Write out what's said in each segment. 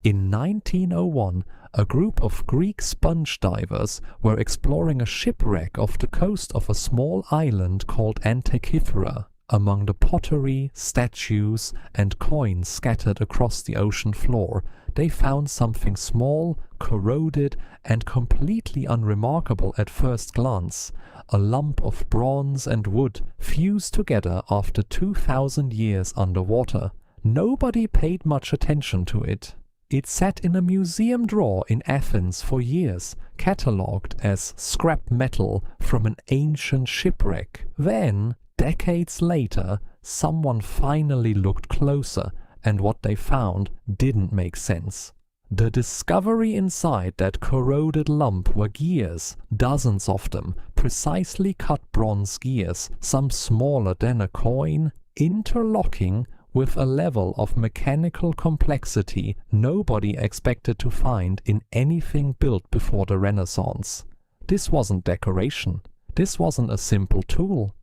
In 1901, a group of Greek sponge divers were exploring a shipwreck off the coast of a small island called Antikythera. Among the pottery, statues, and coins scattered across the ocean floor, they found something small, corroded, and completely unremarkable at first glance: a lump of bronze and wood fused together after 2,000 years underwater. Nobody paid much attention to it. It sat in a museum drawer in Athens for years, catalogued as scrap metal from an ancient shipwreck. Then, decades later, someone finally looked closer, and what they found didn't make sense. The discovery inside that corroded lump were gears, dozens of them, precisely cut bronze gears, some smaller than a coin, interlocking with a level of mechanical complexity nobody expected to find in anything built before the Renaissance. This wasn't decoration. This wasn't a simple tool.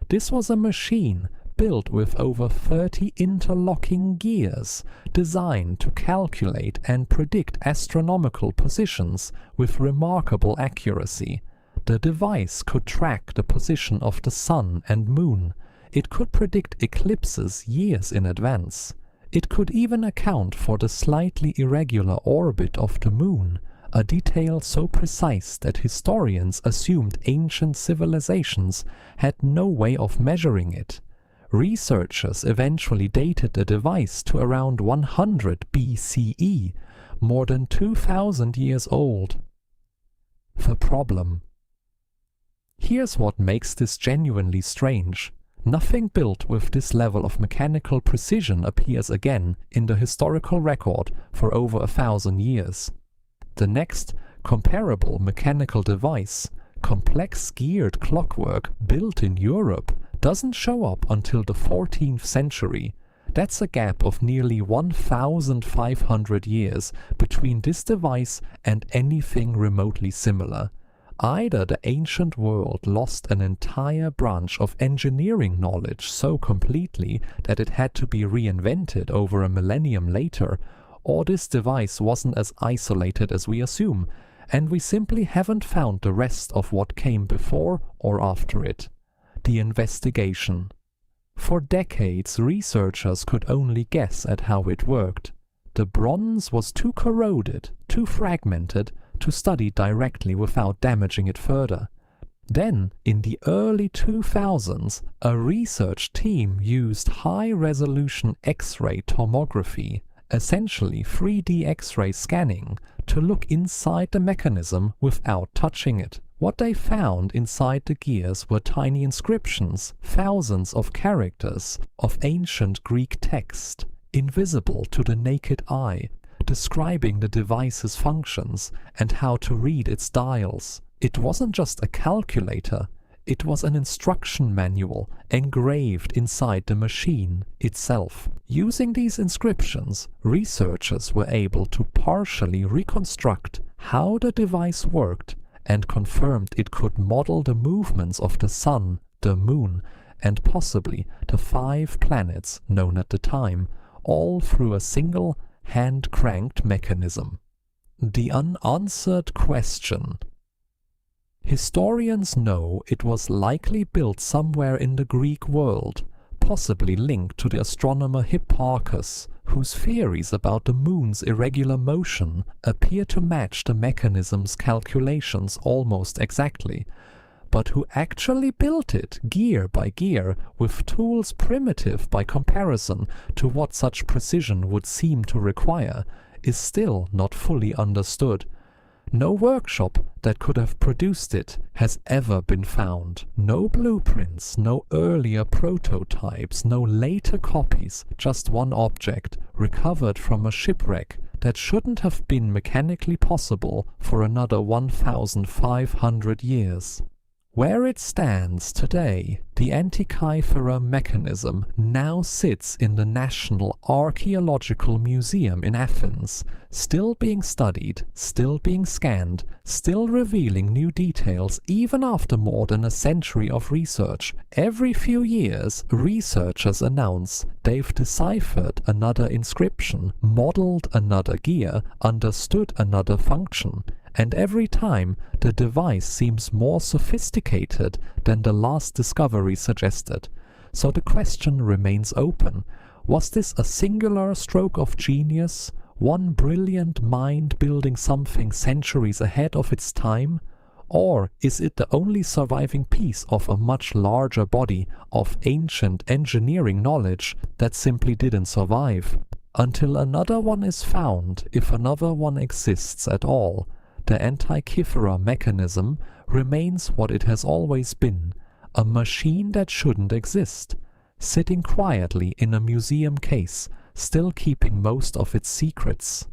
This was a machine built with over 30 interlocking gears, designed to calculate and predict astronomical positions with remarkable accuracy. The device could track the position of the sun and moon. It could predict eclipses years in advance. It could even account for the slightly irregular orbit of the moon, a detail so precise that historians assumed ancient civilizations had no way of measuring it. Researchers eventually dated the device to around 100 BCE, more than 2,000 years old. The problem. Here's what makes this genuinely strange. Nothing built with this level of mechanical precision appears again in the historical record for over 1,000 years. The next comparable mechanical device, complex geared clockwork built in Europe, doesn't show up until the 14th century. That's a gap of nearly 1,500 years between this device and anything remotely similar. Either the ancient world lost an entire branch of engineering knowledge so completely that it had to be reinvented over a millennium later, or this device wasn't as isolated as we assume, and we simply haven't found the rest of what came before or after it. The investigation. For decades, researchers could only guess at how it worked. The bronze was too corroded, too fragmented, to study directly without damaging it further. Then, in the early 2000s, a research team used high-resolution X-ray tomography, essentially 3D X-ray scanning, to look inside the mechanism without touching it. What they found inside the gears were tiny inscriptions, thousands of characters of ancient Greek text, invisible to the naked eye, describing the device's functions and how to read its dials. It wasn't just a calculator, it was an instruction manual engraved inside the machine itself. Using these inscriptions, researchers were able to partially reconstruct how the device worked and confirmed it could model the movements of the sun, the moon, and possibly the 5 planets known at the time, all through a single hand-cranked mechanism. The unanswered question. Historians know it was likely built somewhere in the Greek world, possibly linked to the astronomer Hipparchus, whose theories about the moon's irregular motion appear to match the mechanism's calculations almost exactly. But who actually built it, gear by gear, with tools primitive by comparison to what such precision would seem to require, is still not fully understood. No workshop that could have produced it has ever been found. No blueprints, no earlier prototypes, no later copies, just one object, recovered from a shipwreck that shouldn't have been mechanically possible for another 1,500 years. Where it stands today, the Antikythera mechanism now sits in the National Archaeological Museum in Athens, still being studied, still being scanned, still revealing new details even after more than a century of research. Every few years, researchers announce they've deciphered another inscription, modeled another gear, understood another function. And every time, the device seems more sophisticated than the last discovery suggested. So the question remains open. Was this a singular stroke of genius? One brilliant mind building something centuries ahead of its time? Or is it the only surviving piece of a much larger body of ancient engineering knowledge that simply didn't survive? Until another one is found, if another one exists at all, the Antikythera mechanism remains what it has always been, a machine that shouldn't exist, sitting quietly in a museum case, still keeping most of its secrets.